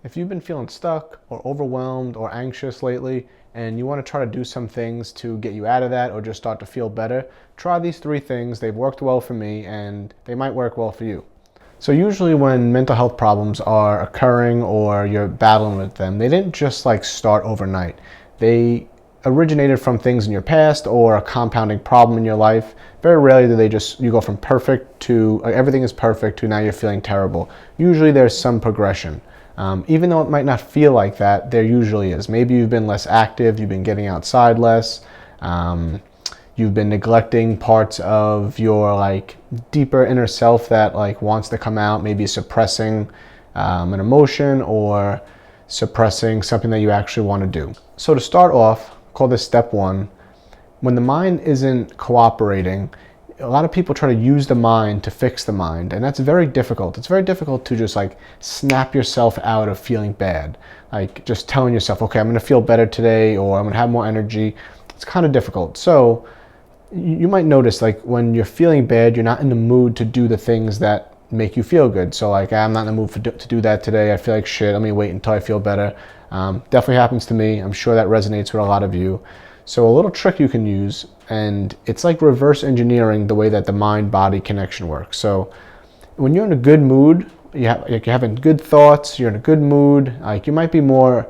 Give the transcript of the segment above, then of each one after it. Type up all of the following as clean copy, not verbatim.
If you've been feeling stuck or overwhelmed or anxious lately and you want to try to do some things to get you out of that or just start to feel better, try these 3 things. They've worked well for me and they might work well for you. So usually when mental health problems are occurring or you're battling with them, they didn't just like start overnight. They originated from things in your past or a compounding problem in your life. Very rarely do you go from perfect to everything is perfect to now you're feeling terrible. Usually there's some progression. Even though it might not feel like that, there usually is. Maybe you've been less active, you've been getting outside less, you've been neglecting parts of your deeper inner self that wants to come out, maybe suppressing an emotion or suppressing something that you actually want to do. So to start off, call this step 1. When the mind isn't cooperating, a lot of people try to use the mind to fix the mind, and that's very difficult. It's very difficult to just snap yourself out of feeling bad. Just telling yourself, okay, I'm going to feel better today, or I'm going to have more energy. It's kind of difficult. So you might notice when you're feeling bad, you're not in the mood to do the things that make you feel good. So I'm not in the mood to do that today. I feel like shit. Let me wait until I feel better. Definitely happens to me. I'm sure that resonates with a lot of you. So a little trick you can use, and it's like reverse engineering the way that the mind-body connection works. So when you're in a good mood, you're having good thoughts, you're in a good mood, you might be more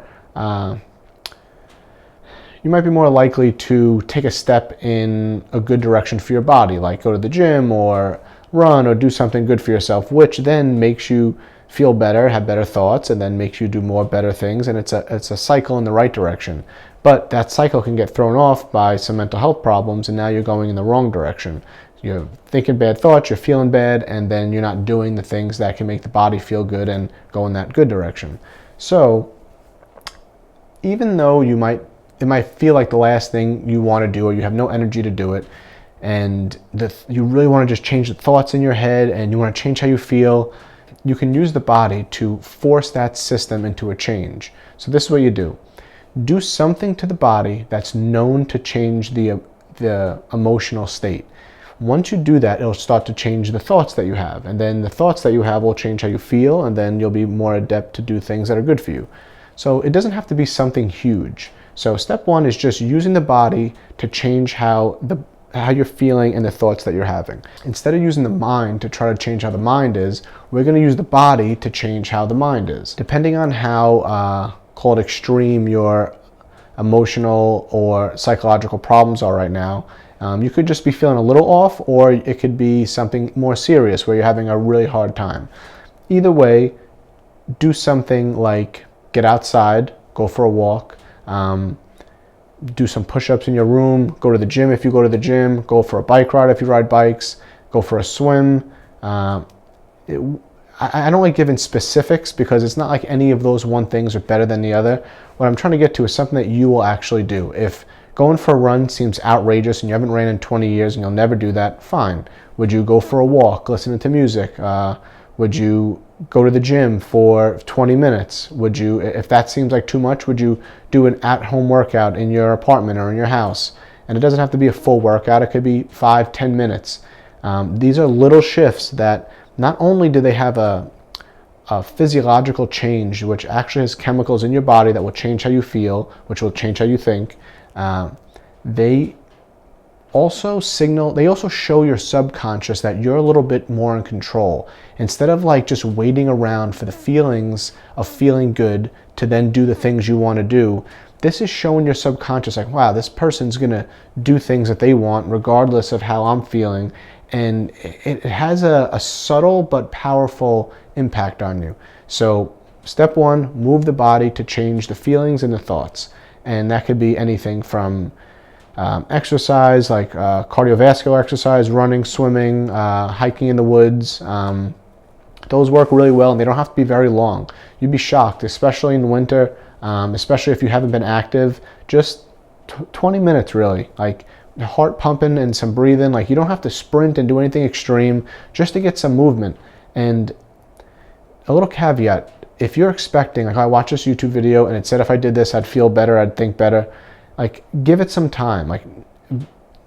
likely to take a step in a good direction for your body, like go to the gym or run or do something good for yourself, which then makes you feel better, have better thoughts, and then makes you do more better things, and it's a cycle in the right direction. But that cycle can get thrown off by some mental health problems, and now you're going in the wrong direction. You're thinking bad thoughts, you're feeling bad, and then you're not doing the things that can make the body feel good and go in that good direction. So even though it might feel like the last thing you want to do, or you have no energy to do it, and you really want to just change the thoughts in your head and you want to change how you feel, you can use the body to force that system into a change. So this is what you do. Do something to the body that's known to change the emotional state. Once you do that, it'll start to change the thoughts that you have. And then the thoughts that you have will change how you feel, and then you'll be more adept to do things that are good for you. So it doesn't have to be something huge. So step 1 is just using the body to change how you're feeling and the thoughts that you're having. Instead of using the mind to try to change how the mind is, we're going to use the body to change how the mind is. Depending on how called extreme your emotional or psychological problems are right now, you could just be feeling a little off, or it could be something more serious where you're having a really hard time. Either way, do something like get outside, go for a walk, do some push-ups in your room, go to the gym if you go to the gym, go for a bike ride if you ride bikes, go for a swim. I don't like giving specifics because it's not like any of those things are better than the other. What I'm trying to get to is something that you will actually do. If going for a run seems outrageous and you haven't ran in 20 years and you'll never do that, fine. Would you go for a walk, listening to music? Would you go to the gym for 20 minutes? Would you, if that seems like too much, would you do an at-home workout in your apartment or in your house? And it doesn't have to be a full workout. It could be 5-10 minutes. These are little shifts that not only do they have a physiological change, which actually has chemicals in your body that will change how you feel, which will change how you think, they also show your subconscious that you're a little bit more in control. Instead of just waiting around for the feelings of feeling good to then do the things you want to do, this is showing your subconscious wow, this person's going to do things that they want regardless of how I'm feeling. And it has a subtle but powerful impact on you. So step 1, move the body to change the feelings and the thoughts. And that could be anything from exercise, like cardiovascular exercise, running, swimming, hiking in the woods. Those work really well, and they don't have to be very long. You'd be shocked, especially in the winter, especially if you haven't been active. Just 20 minutes really, heart pumping and some breathing. You don't have to sprint and do anything extreme, just to get some movement. And a little caveat, if you're expecting, I watched this YouTube video and it said if I did this I'd feel better, I'd think better, give it some time.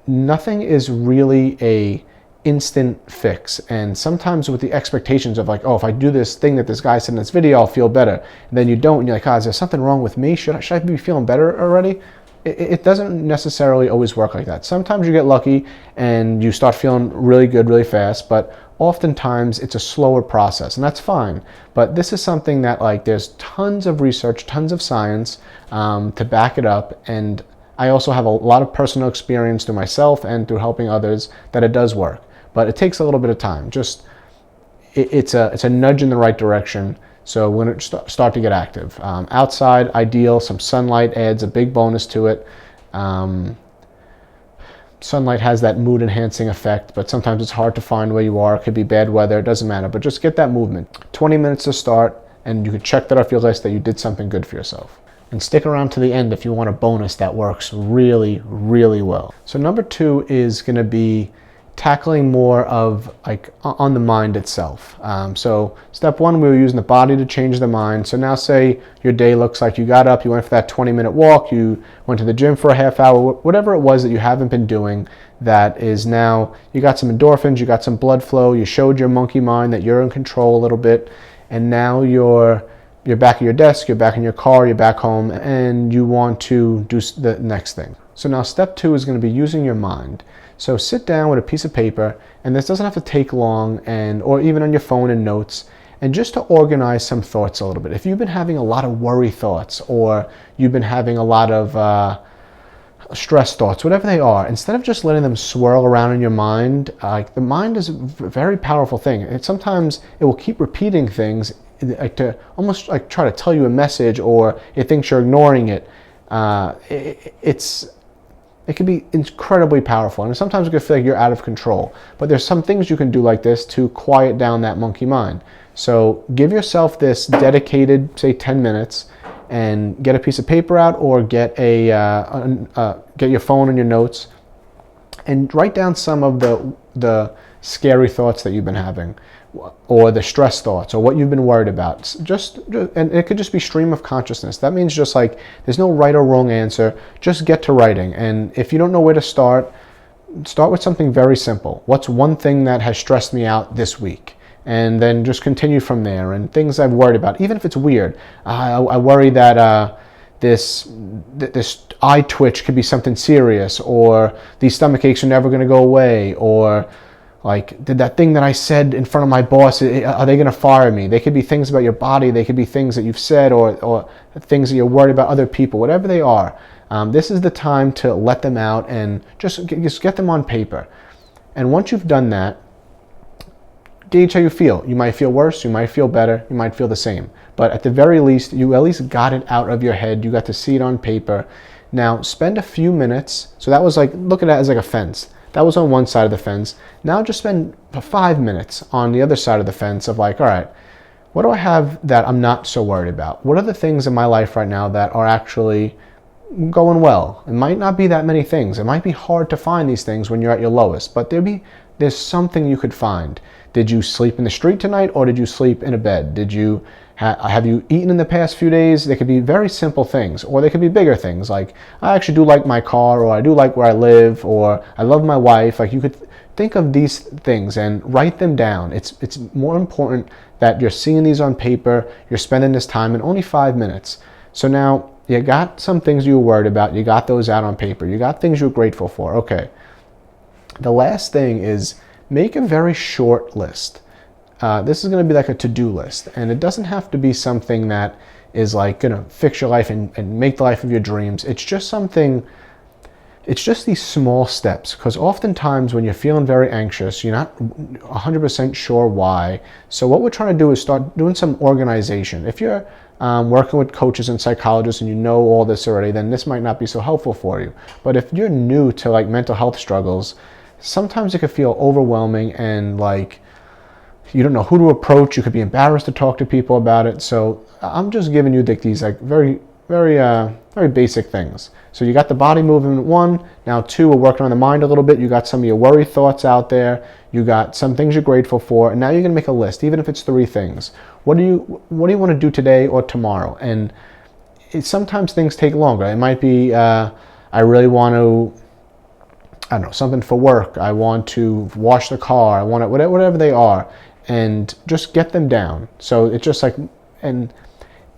Nothing is really a instant fix. And sometimes with the expectations of like, oh, if I do this thing that this guy said in this video, I'll feel better. And then you don't, and you're like, oh, is there something wrong with me? Should I be feeling better already? It doesn't necessarily always work like that. Sometimes you get lucky and you start feeling really good really fast, but oftentimes it's a slower process, and that's fine. But this is something that, like, there's tons of research, tons of science to back it up, and I also have a lot of personal experience through myself and through helping others that it does work. But it takes a little bit of time. Just it's a nudge in the right direction. So we're going to start to get active. Outside, ideal. Some sunlight adds a big bonus to it. Sunlight has that mood enhancing effect, but sometimes it's hard to find where you are. It could be bad weather. It doesn't matter. But just get that movement. 20 minutes to start, and you can check that off your list that you did something good for yourself. And stick around to the end if you want a bonus that works really, really well. So number 2 is going to be tackling more of like on the mind itself. So step 1, we were using the body to change the mind. So now say your day looks like you got up, you went for that 20-minute walk, you went to the gym for a half hour, whatever it was that you haven't been doing, that is now, you got some endorphins, you got some blood flow, you showed your monkey mind that you're in control a little bit, and now you're back at your desk, you're back in your car, you're back home, and you want to do the next thing. So now step 2 is going to be using your mind. So sit down with a piece of paper, and this doesn't have to take long, or even on your phone and notes, and just to organize some thoughts a little bit. If you've been having a lot of worry thoughts, or you've been having a lot of stress thoughts, whatever they are, instead of just letting them swirl around in your mind, the mind is a very powerful thing. And sometimes it will keep repeating things to almost like try to tell you a message, or it thinks you're ignoring it. It can be incredibly powerful, and sometimes it can feel like you're out of control. But there's some things you can do like this to quiet down that monkey mind. So give yourself this dedicated, say, 10 minutes, and get a piece of paper out, or get get your phone and your notes, and write down some of the scary thoughts that you've been having, or the stress thoughts, or what you've been worried about. And it could just be stream of consciousness. That means just like there's no right or wrong answer. Just get to writing. And if you don't know where to start with something very simple. What's one thing that has stressed me out this week? And then just continue from there. And things I've worried about, even if it's weird. I worry that this eye twitch could be something serious, or these stomach aches are never going to go away, or like, did that thing that I said in front of my boss, are they going to fire me? They could be things about your body. They could be things that you've said, or things that you're worried about other people, whatever they are. This is the time to let them out and just get them on paper. And once you've done that, gauge how you feel. You might feel worse, you might feel better, you might feel the same. But at the very least, you at least got it out of your head. You got to see it on paper. Now, spend a few minutes. So that was like, look at it as like a fence. That was on one side of the fence. Now just spend 5 minutes on the other side of the fence of like, all right, what do I have that I'm not so worried about? What are the things in my life right now that are actually going well? It might not be that many things. It might be hard to find these things when you're at your lowest, but there's something you could find. Did you sleep in the street tonight, or did you sleep in a bed? Did you have you eaten in the past few days? They could be very simple things, or they could be bigger things like, I actually do like my car, or I do like where I live, or I love my wife. Like, you could think of these things and write them down. It's more important that you're seeing these on paper, you're spending this time in only 5 minutes. So now you got some things you were worried about, you got those out on paper, you got things you're grateful for. Okay. The last thing is make a very short list. This is going to be like a to-do list, and it doesn't have to be something that is like going to fix your life and make the life of your dreams. It's just these small steps, because oftentimes when you're feeling very anxious, you're not 100% sure why. So what we're trying to do is start doing some organization. If you're working with coaches and psychologists and you know all this already, then this might not be so helpful for you. But if you're new to like mental health struggles, sometimes it can feel overwhelming and like you don't know who to approach. You could be embarrassed to talk to people about it. So I'm just giving you these like very basic things. So you got the body movement 1. Now 2, we're working on the mind a little bit. You got some of your worry thoughts out there. You got some things you're grateful for. And now you're going to make a list, even if it's 3 things. What do you want to do today or tomorrow? And sometimes things take longer. It might be, I really want to I don't know, something for work. I want to wash the car. I want it, whatever they are, and just get them down. So it's just like, and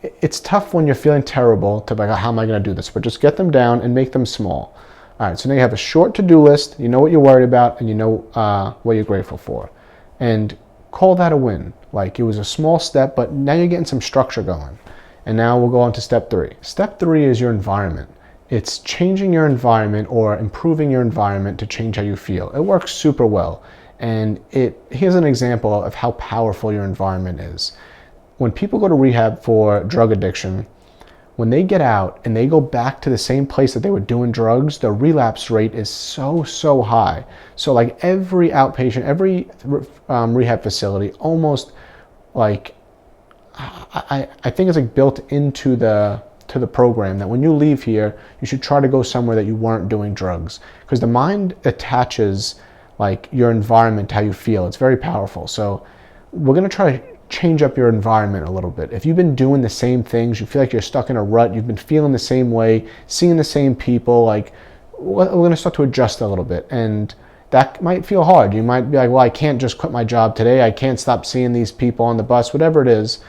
it's tough when you're feeling terrible to be like, how am I going to do this? But just get them down and make them small. All right, so now you have a short to-do list. You know what you're worried about, and you know what you're grateful for. And call that a win. Like, it was a small step, but now you're getting some structure going. And now we'll go on to step 3. Step 3 is your environment. It's changing your environment or improving your environment to change how you feel. It works super well. And here's an example of how powerful your environment is. When people go to rehab for drug addiction, when they get out and they go back to the same place that they were doing drugs, the relapse rate is so high. So like every outpatient, every rehab facility, almost like, I think it's like built into the program that when you leave here, you should try to go somewhere that you weren't doing drugs, because the mind attaches like your environment to how you feel. It's very powerful. So we're going to try to change up your environment a little bit. If you've been doing the same things, you feel like you're stuck in a rut, you've been feeling the same way, seeing the same people, like we're going to start to adjust a little bit. And that might feel hard. You might be like, well, I can't just quit my job today. I can't stop seeing these people on the bus, whatever it is.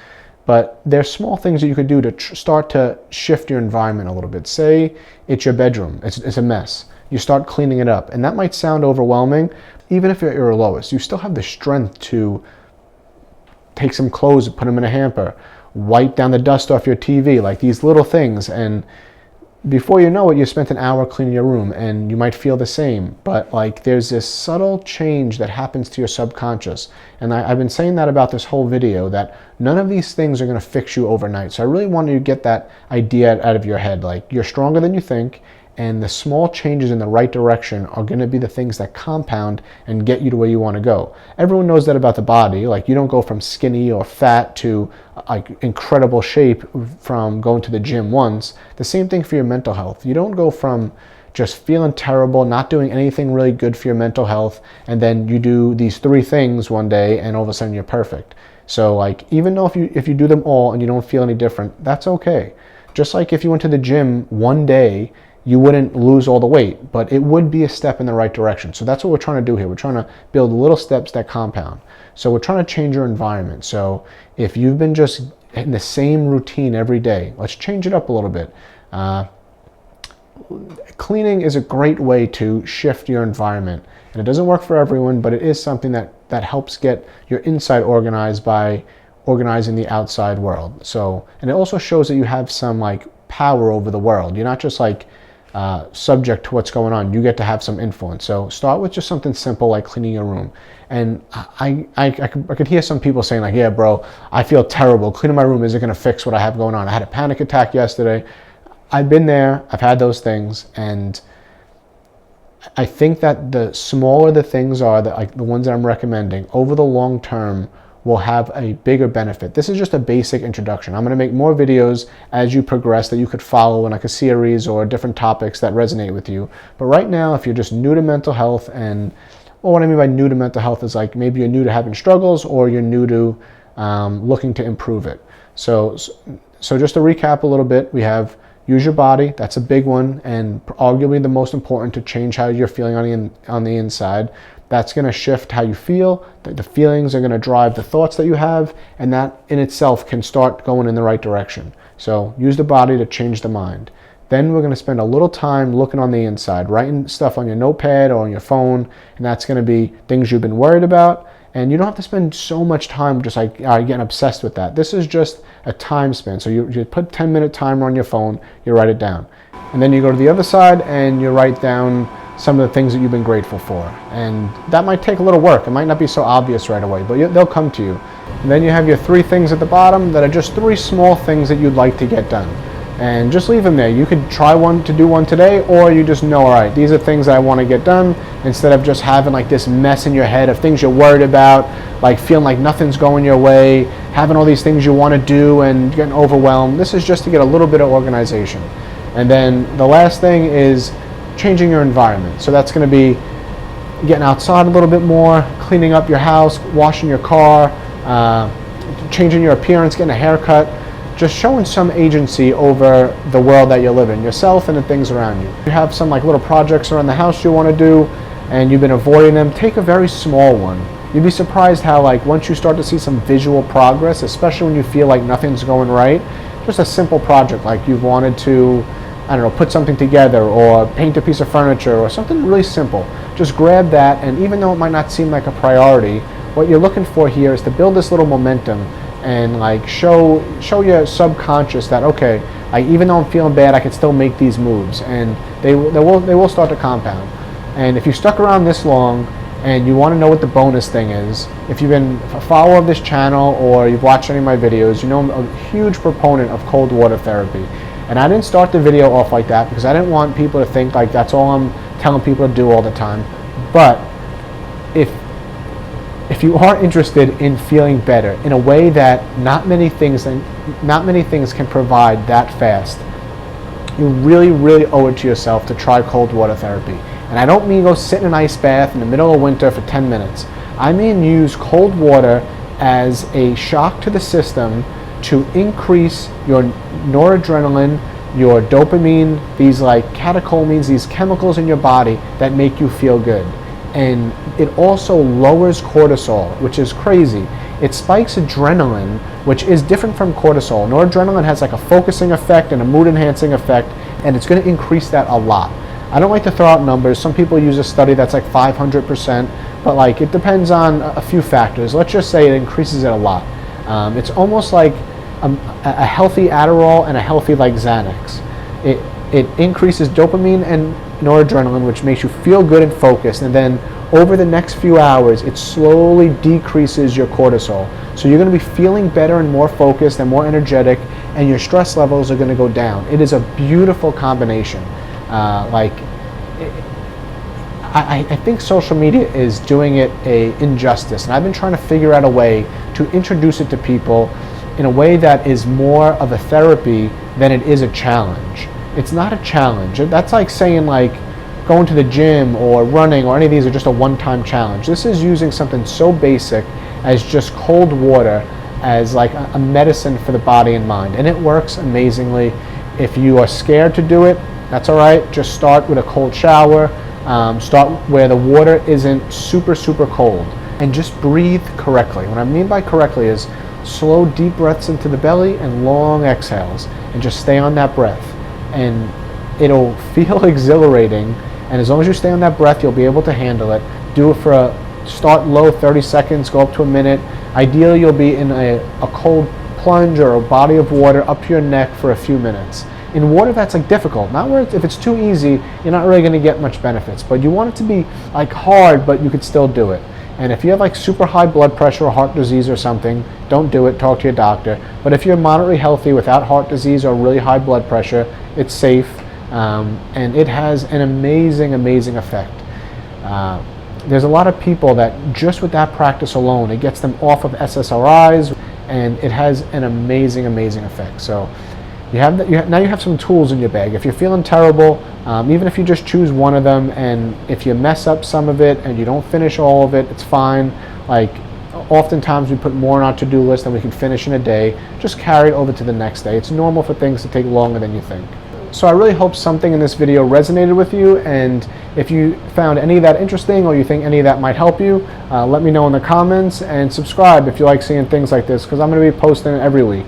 But there's small things that you could do to start to shift your environment a little bit. Say it's your bedroom, it's a mess. You start cleaning it up. And that might sound overwhelming. Even if you're at your lowest, you still have the strength to take some clothes and put them in a hamper, wipe down the dust off your TV, like these little things. And before you know it, you spent an hour cleaning your room, and you might feel the same. But like there's this subtle change that happens to your subconscious. And I've been saying that about this whole video, that none of these things are going to fix you overnight. So I really want you to get that idea out of your head. Like, you're stronger than you think, and the small changes in the right direction are going to be the things that compound and get you to where you want to go. Everyone knows that about the body. Like, you don't go from skinny or fat to like incredible shape from going to the gym once. The same thing for your mental health. You don't go from just feeling terrible, not doing anything really good for your mental health, and then you do these 3 things one day and all of a sudden you're perfect. So like, even though if you do them all and you don't feel any different, that's okay. Just like if you went to the gym one day, you wouldn't lose all the weight, but it would be a step in the right direction. So that's what we're trying to do here. We're trying to build little steps that compound. So we're trying to change your environment. So if you've been just in the same routine every day, let's change it up a little bit. Cleaning is a great way to shift your environment. And it doesn't work for everyone, but it is something that helps get your inside organized by organizing the outside world. So, and it also shows that you have some like power over the world. You're not just like subject to what's going on. You get to have some influence. So start with just something simple like cleaning your room. And I could hear some people saying like, yeah, bro, I feel terrible. Cleaning my room isn't going to fix what I have going on. I had a panic attack yesterday. I've been there. I've had those things. And I think that the smaller the things are, that like the ones that I'm recommending, over the long term will have a bigger benefit. This is just a basic introduction. I'm going to make more videos as you progress that you could follow in like a series or different topics that resonate with you. But right now, if you're just new to mental health, and well, what I mean by new to mental health is like maybe you're new to having struggles, or you're new to looking to improve it. So just to recap a little bit, we have use your body. That's a big one, and arguably the most important to change how you're feeling on the inside. That's going to shift how you feel. The feelings are going to drive the thoughts that you have, and that in itself can start going in the right direction. So use the body to change the mind. Then we're going to spend a little time looking on the inside, writing stuff on your notepad or on your phone, and that's going to be things you've been worried about. And you don't have to spend so much time just like getting obsessed with that. This is just a time span. So you put 10-minute timer on your phone, you write it down. And then you go to the other side and you write down some of the things that you've been grateful for. And that might take a little work. It might not be so obvious right away, but they'll come to you. And then you have your 3 things at the bottom that are just 3 small things that you'd like to get done. And just leave them there. You could try to do one today, or you just know, all right, these are things that I want to get done, instead of just having like this mess in your head of things you're worried about, like feeling like nothing's going your way, having all these things you want to do and getting overwhelmed. This is just to get a little bit of organization. And then the last thing is changing your environment. So that's going to be getting outside a little bit more, cleaning up your house, washing your car, changing your appearance, getting a haircut, just showing some agency over the world that you live in, yourself and the things around you. You have some like little projects around the house you want to do and you've been avoiding them, take a very small one. You'd be surprised how like once you start to see some visual progress, especially when you feel like nothing's going right, just a simple project like you've wanted to, I don't know, put something together or paint a piece of furniture or something really simple. Just grab that, and even though it might not seem like a priority, what you're looking for here is to build this little momentum and like show your subconscious that, okay, like even though I'm feeling bad, I can still make these moves, and they will start to compound. And if you stuck around this long and you want to know what the bonus thing is, if you've been a follower of this channel or you've watched any of my videos, you know I'm a huge proponent of cold water therapy. And I didn't start the video off like that because I didn't want people to think like that's all I'm telling people to do all the time. But if you are interested in feeling better in a way that not many things can provide that fast, you really owe it to yourself to try cold water therapy. And I don't mean go sit in an ice bath in the middle of winter for 10 minutes. I mean use cold water as a shock to the system to increase your noradrenaline, your dopamine, these like catecholamines, these chemicals in your body that make you feel good. And it also lowers cortisol, which is crazy. It spikes adrenaline, which is different from cortisol. Noradrenaline has like a focusing effect and a mood enhancing effect, and it's going to increase that a lot. I don't like to throw out numbers. Some people use a study that's like 500%, but like it depends on a few factors. Let's just say it increases it a lot. It's almost like a healthy Adderall and a healthy like Xanax. It increases dopamine and noradrenaline, which makes you feel good and focused, and then over the next few hours it slowly decreases your cortisol. So you're going to be feeling better and more focused and more energetic, and your stress levels are going to go down. It is a beautiful combination. I think social media is doing it a injustice, and I've been trying to figure out a way to introduce it to people in a way that is more of a therapy than it is a challenge. It's not a challenge. That's like saying like going to the gym or running or any of these are just a one-time challenge. This is using something so basic as just cold water as like a medicine for the body and mind, and it works amazingly. If you are scared to do it, that's all right. Just start with a cold shower. Start where the water isn't super cold, and just breathe correctly. What I mean by correctly is slow deep breaths into the belly and long exhales, and just stay on that breath, and it'll feel exhilarating. And as long as you stay on that breath, you'll be able to handle it. Do it for start low, 30 seconds, go up to a minute. Ideally, you'll be in a cold plunge or a body of water up to your neck for a few minutes. In water that's like difficult, not where if it's too easy, you're not really going to get much benefits, but you want it to be like hard, but you could still do it. And if you have like super high blood pressure or heart disease or something, don't do it, talk to your doctor. But if you're moderately healthy without heart disease or really high blood pressure, it's safe, and it has an amazing effect. There's a lot of people that just with that practice alone, it gets them off of SSRIs, and it has an amazing effect. So now you have some tools in your bag. If you're feeling terrible, even if you just choose one of them, and if you mess up some of it and you don't finish all of it, it's fine. Like oftentimes we put more on our to-do list than we can finish in a day. Just carry it over to the next day. It's normal for things to take longer than you think. So I really hope something in this video resonated with you, and if you found any of that interesting or you think any of that might help you, let me know in the comments, and subscribe if you like seeing things like this, because I'm going to be posting it every week.